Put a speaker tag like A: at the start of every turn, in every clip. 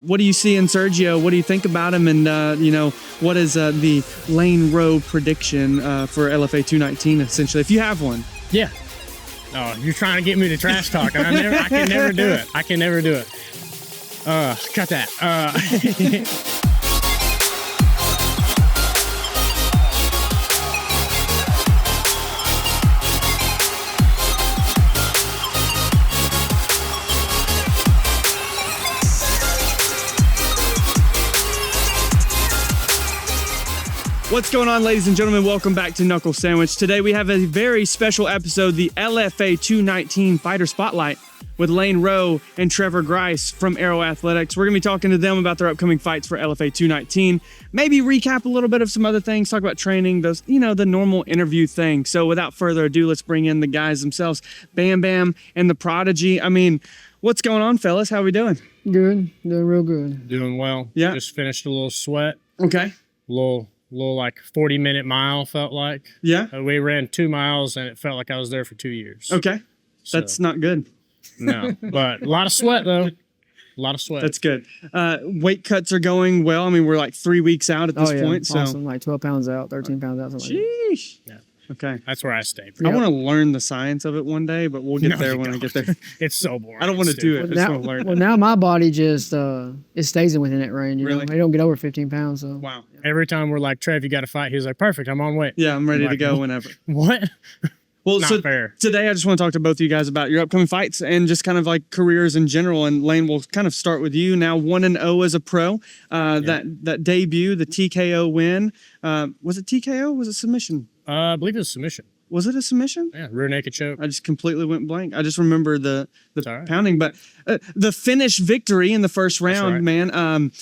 A: What do you see in Sergio? What do you think about him? And, what is the Lane Roe prediction for LFA 219, essentially, if you have one?
B: Yeah. Oh, you're trying to get me to trash talk. I can never do it. I can never do it. Cut that.
A: What's going on, ladies and gentlemen? Welcome back to Knuckle Sandwich. Today we have a very special episode, the LFA 219 Fighter Spotlight with Lane Roe and Trevor Grice from Aero Athletics. We're going to be talking to them about their upcoming fights for LFA 219, maybe recap a little bit of some other things, talk about training, those, the normal interview thing. So without further ado, let's bring in the guys themselves, Bam Bam and the Prodigy. What's going on, fellas? How we doing?
C: Good. Doing real good.
B: Doing well.
A: Yeah.
B: Just finished a little sweat.
A: Okay.
B: Little like 40-minute mile felt like.
A: Yeah.
B: We ran 2 miles and it felt like I was there for 2 years.
A: Okay.
B: So,
A: That's not good.
B: No, but a lot of sweat though. A lot of sweat.
A: That's good. Weight cuts are going well. We're like 3 weeks out at this point. So
C: Awesome. Like 12 pounds out, 13 pounds out, something like that.
A: sheesh.
B: Yeah.
A: Okay.
B: That's where I stay.
A: I want to learn the science of it one day, but we'll get there when I get there.
B: It's so boring.
A: I don't want to do it. I just want to learn.
C: Well, now my body just it stays within that range. You
A: Really?
C: know? I don't get over 15 pounds. So
A: Wow.
B: Every time we're like, Trev, you got to fight. He's like, perfect. I'm on weight.
A: Yeah, I'm ready to
B: Like,
A: go whenever.
B: What?
A: Well,
B: Not
A: so
B: fair.
A: today I just want to talk to both of you guys about your upcoming fights and just kind of like careers in general. And Lane, we'll kind of start with you. Now 1-0 as a pro. That debut, the TKO win. Was it TKO? Was it submission?
B: I believe it was submission.
A: Was it a submission?
B: Yeah, rear naked choke.
A: I just completely went blank. I just remember the
B: all right.
A: pounding, but the finish victory in the first round,
B: right.
A: man.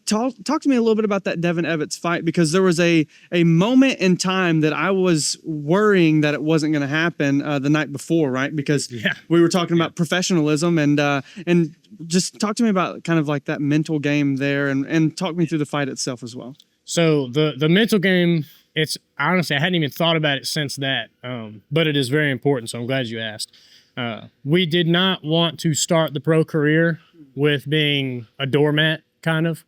A: Talk to me a little bit about that Devin Evans fight, because there was a moment in time that I was worrying that it wasn't going to happen the night before, right? Because we were talking about professionalism and just talk to me about kind of like that mental game there and talk me through the fight itself as well.
B: So the mental game, it's honestly, I hadn't even thought about it since that, but it is very important, so I'm glad you asked. We did not want to start the pro career with being a doormat, kind of,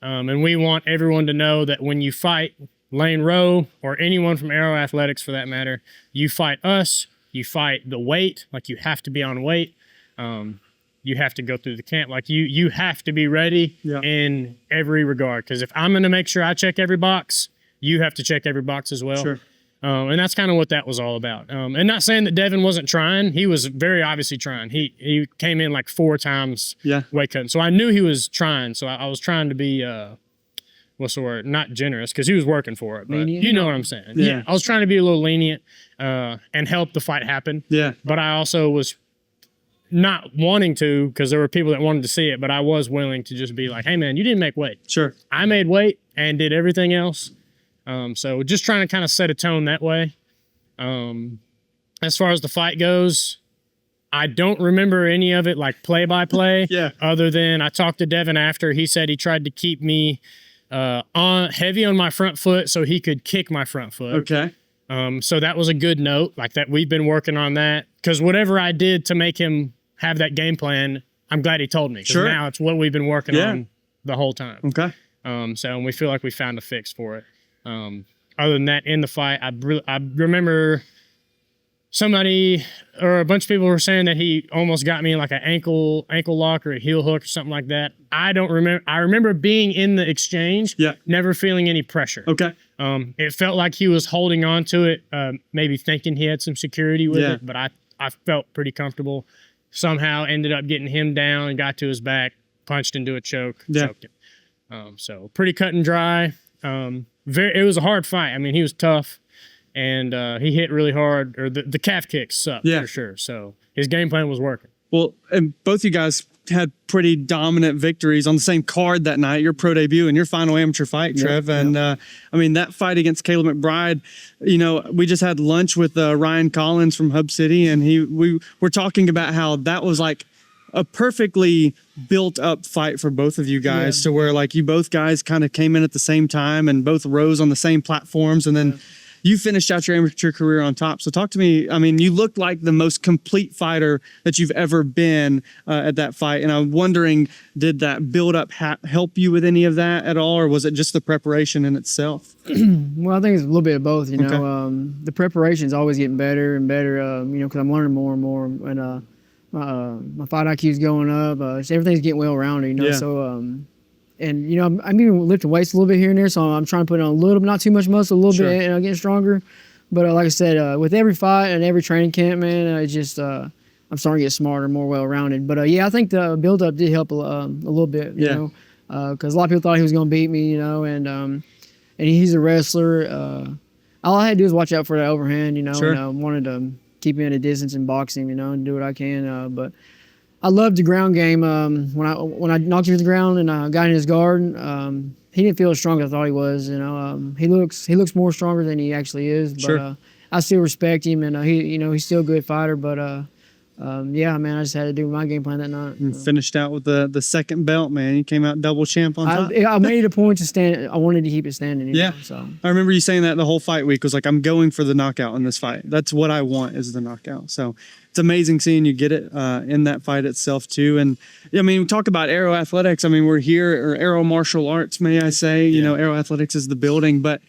B: and we want everyone to know that when you fight Lane Roe or anyone from Aero Athletics for that matter, you fight us, you fight the weight, like you have to be on weight. You have to go through the camp. Like you have to be ready in every regard. Because if I'm going to make sure I check every box, you have to check every box as well.
A: Sure.
B: And that's kind of what that was all about. And not saying that Devin wasn't trying. He was very obviously trying. He came in like 4 times weight cutting. So I knew he was trying. So I was trying to be, what's the word? Not generous, because he was working for it. But
C: lenient.
B: you know what I'm saying.
A: Yeah.
B: I was trying to be a little lenient and help the fight happen.
A: Yeah.
B: But I also was not wanting to, because there were people that wanted to see it, but I was willing to just be like, hey man, you didn't make weight.
A: Sure.
B: I made weight and did everything else. So just trying to kind of set a tone that way. As far as the fight goes, I don't remember any of it like play by play. Other than I talked to Devin after. He said he tried to keep me heavy on my front foot so he could kick my front foot.
A: Okay.
B: So that was a good note, like that we've been working on that, because whatever I did to make him have that game plan, I'm glad he told me.
A: Sure.
B: Now it's what we've been working on the whole time.
A: Okay.
B: So we feel like we found a fix for it. Other than that, in the fight, I remember somebody or a bunch of people were saying that he almost got me like an ankle lock or a heel hook or something like that. I don't remember. I remember being in the exchange, never feeling any pressure.
A: Okay.
B: It felt like he was holding on to it, maybe thinking he had some security with it, but I felt pretty comfortable. Somehow ended up getting him down and got to his back, punched into a choke, choked him. So pretty cut and dry. It was a hard fight. He was tough, and he hit really hard, or the calf kicks sucked for sure. So his game plan was working.
A: Well, and both you guys had pretty dominant victories on the same card that night, your pro debut and your final amateur fight, Trev. And that fight against Caleb McBride, we just had lunch with Ryan Collins from Hub City, and we were talking about how that was like a perfectly built up fight for both of you guys, to where like you both guys kind of came in at the same time and both rose on the same platforms, and then you finished out your amateur career on top. So talk to me. I mean, you looked like the most complete fighter that you've ever been at that fight. And I'm wondering, did that build up help you with any of that at all? Or was it just the preparation in itself?
C: Well, I think it's a little bit of both, you know.
A: Okay.
C: The preparation is always getting better and better, you know, because I'm learning more and more. And my fight IQ is going up. So everything's getting well-rounded, you know.
A: Yeah.
C: So, and, you know, I'm even lifting weights a little bit here and there, so I'm trying to put on a little, not too much muscle, a little
A: Sure.
C: bit, you know, getting stronger. But like I said, with every fight and every training camp, man, it's just I'm starting to get smarter, more well-rounded. But, yeah, I think the build-up did help a little bit, you know, because a lot of people thought he was going to beat me, you know, and he's a wrestler. All I had to do was watch out for that overhand, you know,
A: Sure.
C: and wanted to keep him at a distance and box him, you know, and do what I can. But I loved the ground game. When I knocked him to the ground and got in his guard, he didn't feel as strong as I thought he was. You know, he looks more stronger than he actually is. But
A: Sure.
C: I still respect him, and he's still a good fighter. But yeah, man, I just had to do my game plan that night.
A: And finished out with the second belt, man. You came out double champ on top.
C: I made it a point to stand. I wanted to keep it standing. You
A: Yeah.
C: know, so.
A: I remember you saying that the whole fight week was like, I'm going for the knockout in this fight. That's what I want, is the knockout. So it's amazing seeing you get it in that fight itself too. And I mean, we talk about Aero Athletics. I mean, we're here, or Aero Martial Arts, may I say. You know, Aero Athletics is the building, but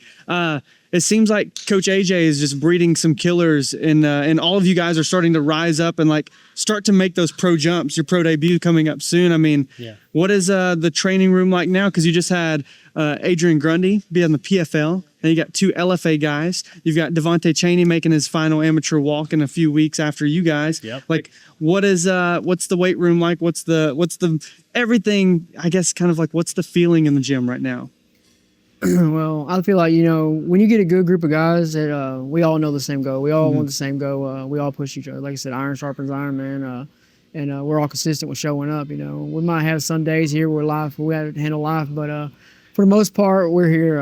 A: it seems like Coach AJ is just breeding some killers, and all of you guys are starting to rise up and like start to make those pro jumps. Your pro debut coming up soon. I mean, what is the training room like now? Because you just had Adrian Grundy be on the PFL, and you got 2 LFA guys. You've got Devontae Cheney making his final amateur walk in a few weeks after you guys.
B: Yep.
A: Like, what's the weight room like? What's the everything? I guess kind of like, what's the feeling in the gym right now?
C: Well, I feel like, you know, when you get a good group of guys that we all know the same goal, we all want the same goal, we all push each other. Like I said, iron sharpens iron, man. And we're all consistent with showing up. You know, we might have some days here where we have to handle life, but for the most part, we're here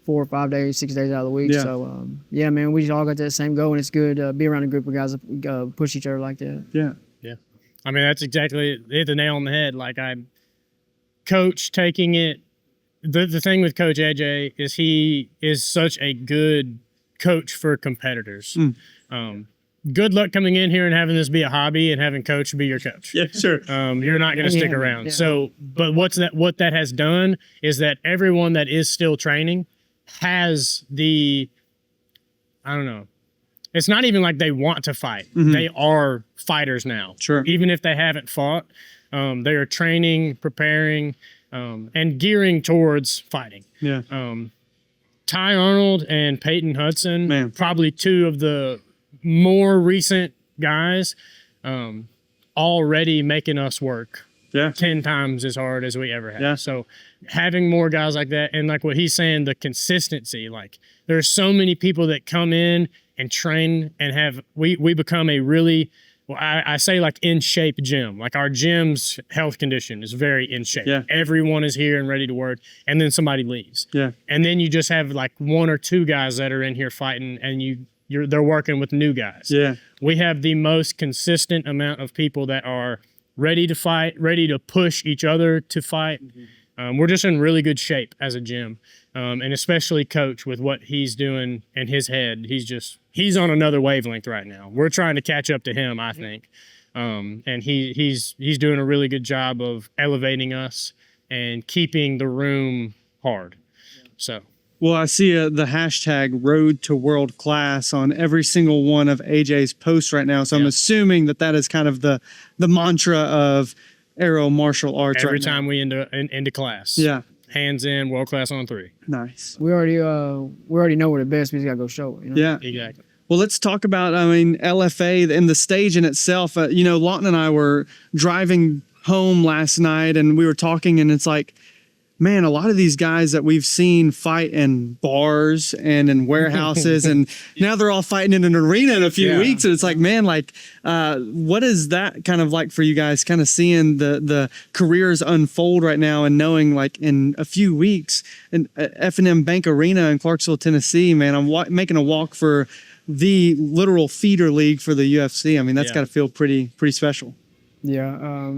C: 4 or 5 days, 6 days out of the week.
A: Yeah.
C: So yeah, man, we all got that same goal, and it's good to be around a group of guys that push each other like that.
A: Yeah.
B: Yeah. I mean, that's exactly, hit the nail on the head. Like, Coach taking it. The thing with Coach AJ is he is such a good coach for competitors. Good luck coming in here and having this be a hobby and having Coach be your coach.
A: Yeah, sure.
B: You're not going to stick around.
C: Yeah.
B: So, but what that has done is that everyone that is still training has I don't know. It's not even like they want to fight. They are fighters now.
A: Sure.
B: Even if they haven't fought, they are training, preparing, and gearing towards fighting.
A: Yeah.
B: Ty Arnold and Peyton Hudson,
A: Man.
B: probably 2 of the more recent guys, already making us work
A: Yeah.
B: 10 times as hard as we ever have.
A: Yeah.
B: So having more guys like that, and like what he's saying, the consistency, like there's so many people that come in and train and we become a really, well, I say like in shape gym. Like our gym's health condition is very in shape.
A: Yeah.
B: Everyone is here and ready to work, and then somebody leaves.
A: Yeah.
B: And then you just have like 1 or 2 guys that are in here fighting, and they're working with new guys.
A: Yeah.
B: We have the most consistent amount of people that are ready to fight, ready to push each other to fight. We're just in really good shape as a gym. And especially Coach with what he's doing in his head. He's on another wavelength right now. We're trying to catch up to him, I think. And he's doing a really good job of elevating us and keeping the room hard. So.
A: Well, I see the hashtag Road to World Class on every single one of AJ's posts right now. So I'm assuming that is kind of the mantra of Aero Martial Arts.
B: Every
A: right
B: time
A: now.
B: we into class.
A: Yeah.
B: Hands in, world class on 3.
A: Nice.
C: We already know we're the best. We just gotta go show it. You know?
A: Yeah.
B: Exactly.
A: Well, let's talk about, LFA and the stage in itself. Lawton and I were driving home last night, and we were talking, and it's like, man, a lot of these guys that we've seen fight in bars and in warehouses, and now they're all fighting in an arena in a few weeks. And it's like, man, what is that kind of like for you guys, kind of seeing the careers unfold right now and knowing like in a few weeks in F&M Bank Arena in Clarksville, Tennessee, man, I'm making a walk for the literal feeder league for the UFC. I mean, that's got to feel pretty special.
C: Yeah.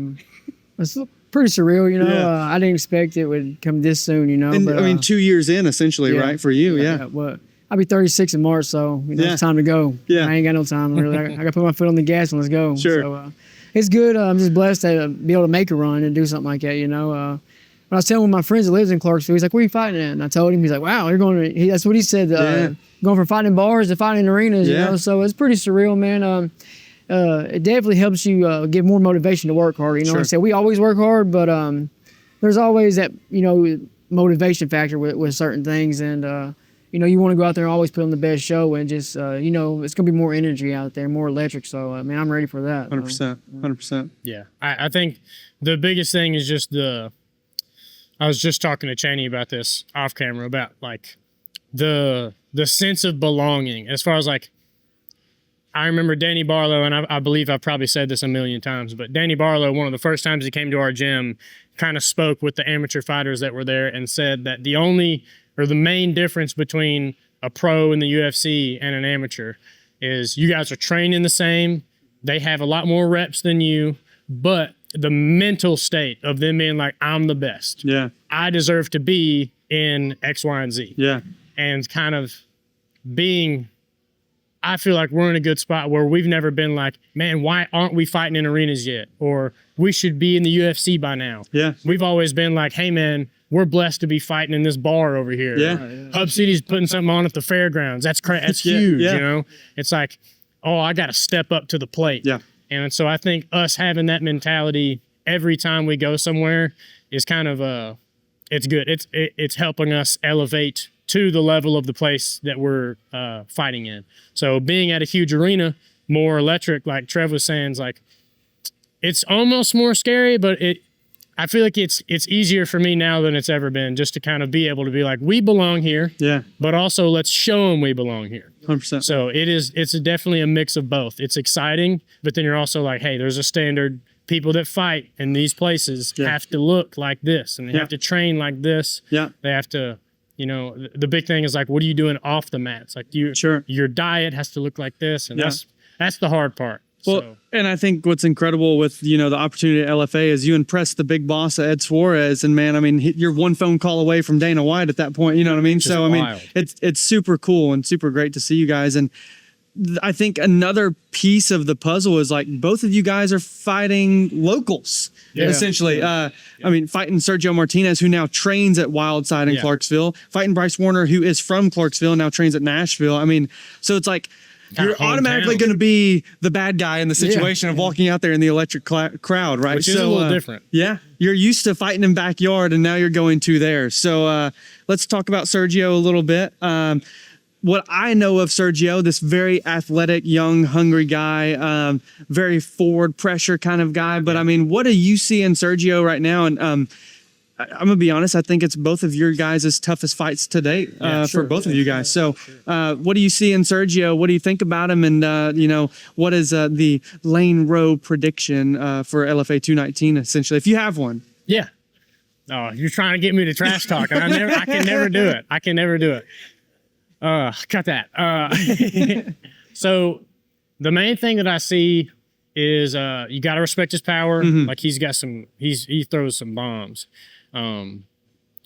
C: It's pretty surreal, you know.
A: Yeah.
C: I didn't expect it would come this soon, you know.
A: And
C: but,
A: 2 years in, essentially, right, for you, yeah.
C: But I'll be 36 in March, so it's time to go.
A: Yeah.
C: I ain't got no time really. I got to put my foot on the gas and let's go.
A: Sure.
C: So it's good. I'm just blessed to be able to make a run and do something like that. When I was telling one of my friends that lives in Clarksville, he's like, "Where are you fighting at?" And I told him, he's like, "Wow, you're going to." That's what he said. Going from fighting in bars to fighting in arenas. So it's pretty surreal, man. It definitely helps you get more motivation to work harder. Like I said, we always work hard, but there's always that motivation factor with certain things, and you want to go out there and always put on the best show, and just it's gonna be more energy out there, more electric. So I'm ready for that.
A: 100%.
B: Yeah, I think the biggest thing is just I was just talking to Chaney about this off camera about like the sense of belonging, as far as like. I remember Danny Barlow, and I believe I've probably said this a million times, but Danny Barlow, one of the first times he came to our gym, kind of spoke with the amateur fighters that were there and said that the main difference between a pro in the UFC and an amateur is you guys are training the same. They have a lot more reps than you, but the mental state of them being like, I'm the best.
A: Yeah.
B: I deserve to be in X, Y, and Z.
A: Yeah.
B: And kind of being... I feel like we're in a good spot where we've never been like, man, why aren't we fighting in arenas yet? Or we should be in the UFC by now. Yeah. We've always been like, hey, man, we're blessed to be fighting in this bar over here. Yeah. Hub City's putting something on at the fairgrounds. That's That's huge, It's like, oh, I got to step up to the plate. Yeah. And so I think us having that mentality every time we go somewhere is kind of, it's good. It's helping us elevate to the level of the place that we're fighting in. So being at a huge arena, more electric, like Trev was saying, is like, it's almost more scary, but I feel like it's easier for me now than it's ever been, just to kind of be able to be like, we belong here, but also let's show them we belong here. 100%. So it's definitely a mix of both. It's exciting, but then you're also like, hey, there's a standard. People that fight in these places have to look like this, and they have to train like this. Yeah. They have to... the big thing is like, what are you doing off the mats? Like your diet has to look like this. And that's the hard part.
A: Well, and I think what's incredible with, the opportunity at LFA is you impressed the big boss, Ed Suarez. And man, I mean, you're one phone call away from Dana White at that point. You know what I mean? So, I mean, it's super cool and super great to see you guys. And I think another piece of the puzzle is like both of you guys are fighting locals, essentially. I mean, fighting Sergio Martinez, who now trains at Wildside in Clarksville, fighting Bryce Woerner, who is from Clarksville and now trains at Nashville. I mean, so it's like you're automatically going to be the bad guy in the situation of walking out there in the electric crowd, right?
B: Which is a little different.
A: Yeah. You're used to fighting in backyard and now you're going to there. So let's talk about Sergio a little bit. What I know of Sergio, this very athletic, young, hungry guy, very forward pressure kind of guy. But I mean, what do you see in Sergio right now? And I'm going to be honest, I think it's both of your guys' toughest fights to date for both of you guys. So what do you see in Sergio? What do you think about him? And, what is the Lane Rowe prediction for LFA 219, essentially, if you have one?
B: Yeah. Oh, you're trying to get me to trash talk. I can never do it. I can never do it. Cut that. So the main thing that I see is you got to respect his power. Like he throws some bombs.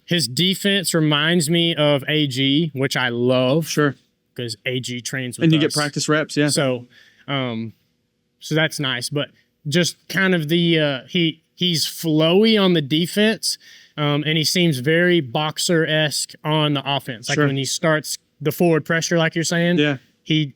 B: His defense reminds me of AG, which I love. Sure. Because AG trains with us.
A: And you get practice reps, yeah.
B: So that's nice. But just kind of he's flowy on the defense, and he seems very boxer-esque on the offense. Like when he starts the forward pressure, like you're saying, he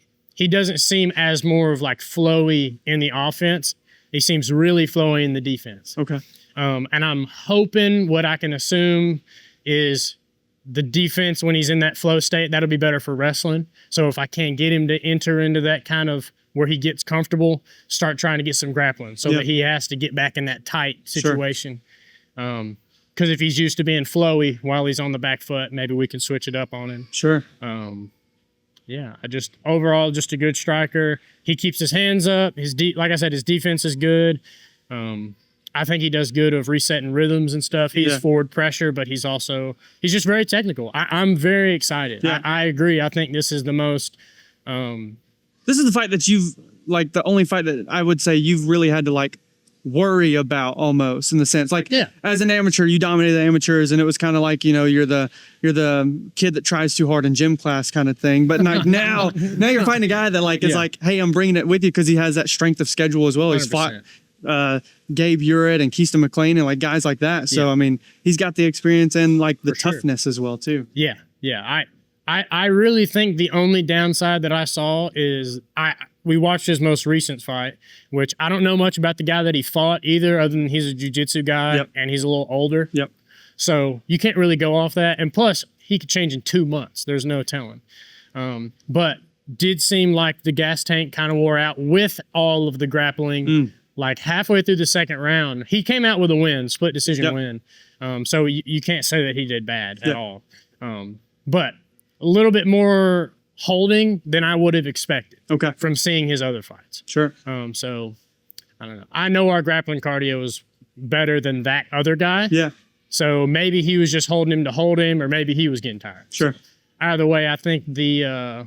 B: doesn't seem as more of like flowy in the offense. He seems really flowy in the defense. Okay. And I'm hoping what I can assume is the defense when he's in that flow state, that'll be better for wrestling. So if I can get him to enter into that kind of where he gets comfortable, start trying to get some grappling so that he has to get back in that tight situation. Because if he's used to being flowy while he's on the back foot, maybe we can switch it up on him. Sure. Overall, just a good striker. He keeps his hands up. Like I said, his defense is good. I think he does good of resetting rhythms and stuff. He's forward pressure, but he's just very technical. I'm very excited. Yeah. I agree. I think this is the most...
A: this is the fight that the only fight that I would say you've really had to worry about almost, in the sense like,
B: Yeah.
A: as an amateur, you dominated the amateurs, and it was kind of like, you know, you're the kid that tries too hard in gym class kind of thing. But like now you're fighting a guy that like is like, hey, I'm bringing it with you, because he has that strength of schedule as well. He's
B: 100%.
A: fought Gabe Urett and Keaston McLean and like guys like that. So I mean, he's got the experience and like the toughness as well too.
B: Yeah. I really think the only downside that I saw is we watched his most recent fight, which I don't know much about the guy that he fought either, other than he's a jiu-jitsu guy and he's a little older.
A: Yep.
B: So you can't really go off that. And plus, he could change in 2 months. There's no telling. But did seem like the gas tank kind of wore out with all of the grappling. Like halfway through the second round, he came out with a win, split decision win. So you can't say that he did bad at all. But a little bit more holding than I would have expected from seeing his other fights.
A: Sure.
B: So I don't know. I know our grappling cardio is better than that other guy.
A: Yeah.
B: So maybe he was just holding him to hold him, or maybe he was getting tired.
A: Sure.
B: Either way, I think I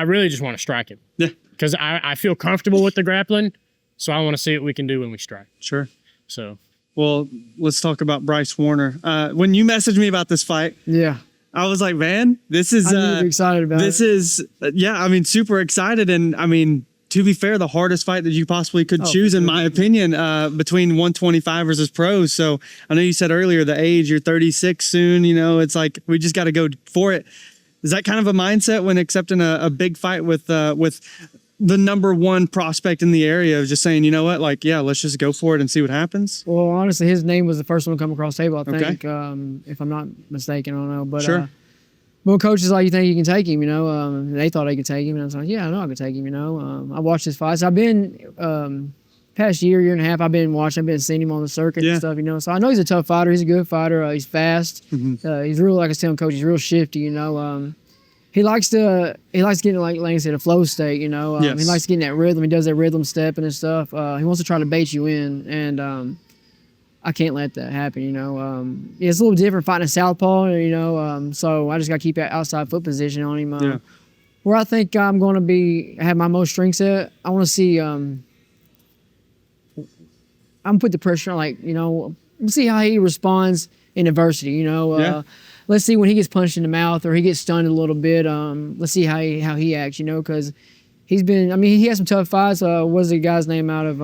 B: really just want to strike him.
A: Yeah.
B: Because I feel comfortable with the grappling, so I want to see what we can do when we strike.
A: Sure.
B: So.
A: Well, let's talk about Bryce Woerner. When you messaged me about this fight, I was like, man, this is.
C: I'm excited about
A: this
C: it.
A: is, I mean, super excited, and I mean, to be fair, the hardest fight that you possibly could choose, in my opinion, between 125 versus pros. So I know you said earlier the age, you're 36 soon. You know, it's like we just got to go for it. Is that kind of a mindset when accepting a big fight with the number one prospect in the area, of just saying, you know what, like, yeah, let's just go for it and see what happens?
C: Well, honestly, his name was the first one to come across the table, I think, if I'm not mistaken. I don't know. But well, coach is like, you think you can take him, you know? They thought I could take him, and I was like, yeah, I know I could take him, you know? I watched his fights. I've been, past year and a half, I've been seeing him on the circuit and stuff, you know? So I know he's a tough fighter. He's a good fighter. He's fast. He's real, like I was telling coach, he's real shifty, you know? He likes getting, like I said, a flow state, you know? He likes getting that rhythm. He does that rhythm stepping and stuff. He wants to try to bait you in, and I can't let that happen, you know? It's a little different fighting a southpaw, you know? So I just got to keep that outside foot position on him. Where I think I'm going to have my most strengths at, I want to see, I'm going to put the pressure on, like, you know, we'll see how he responds in adversity, you know? Let's see when he gets punched in the mouth or he gets stunned a little bit. Let's see how he acts, you know, because he's been. I mean, he has some tough fights. What was the guy's name out of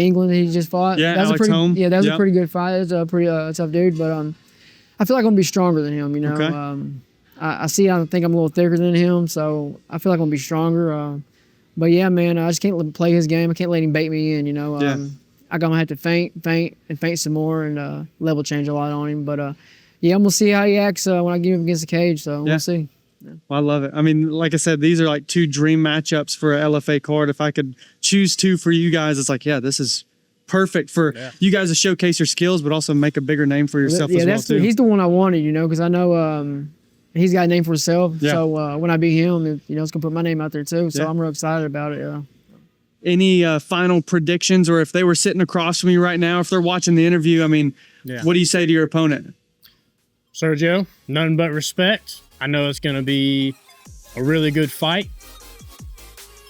C: England that he just fought?
A: Yeah,
C: that was
A: Alex Holm.
C: Yeah, that was a pretty good fight. It was a pretty tough dude, but I feel like I'm gonna be stronger than him. You know, I think I'm a little thicker than him, so I feel like I'm gonna be stronger. But yeah, man, I just can't play his game. I can't let him bait me in. You know, I'm gonna have to feint some more and level change a lot on him, but. Yeah, I'm going to see how he acts when I get him against the cage, so we'll see.
A: Well, I love it. I mean, like I said, these are like two dream matchups for a LFA card. If I could choose two for you guys, it's like, this is perfect for you guys to showcase your skills, but also make a bigger name for yourself as well, too.
C: He's the one I wanted, you know, because I know he's got a name for himself. So when I beat him, you know, it's going to put my name out there, too. So I'm real excited about it,
A: Any final predictions, or if they were sitting across from you right now, if they're watching the interview, I mean, what do you say to your opponent?
B: Sergio, nothing but respect. I know it's going to be a really good fight.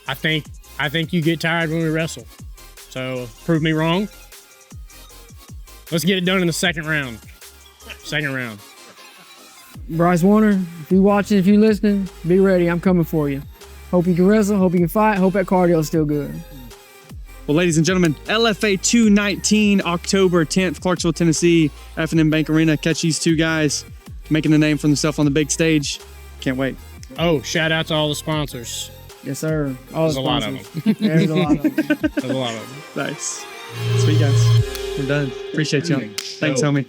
B: I think you get tired when we wrestle. So prove me wrong. Let's get it done in the second round.
C: Bryce Woerner, if you're watching, if you're listening, be ready. I'm coming for you. Hope you can wrestle. Hope you can fight. Hope that cardio is still good.
A: Well, ladies and gentlemen, LFA 219, October 10th, Clarksville, Tennessee, F&M Bank Arena. Catch these two guys making a name for themselves on the big stage. Can't wait.
B: Oh, shout out to all the sponsors.
C: Yes, sir.
B: There's a lot of them.
C: There's a lot of them.
B: There's a lot of them.
A: Nice. Sweet, guys. We're done. Appreciate you. Thanks, homie.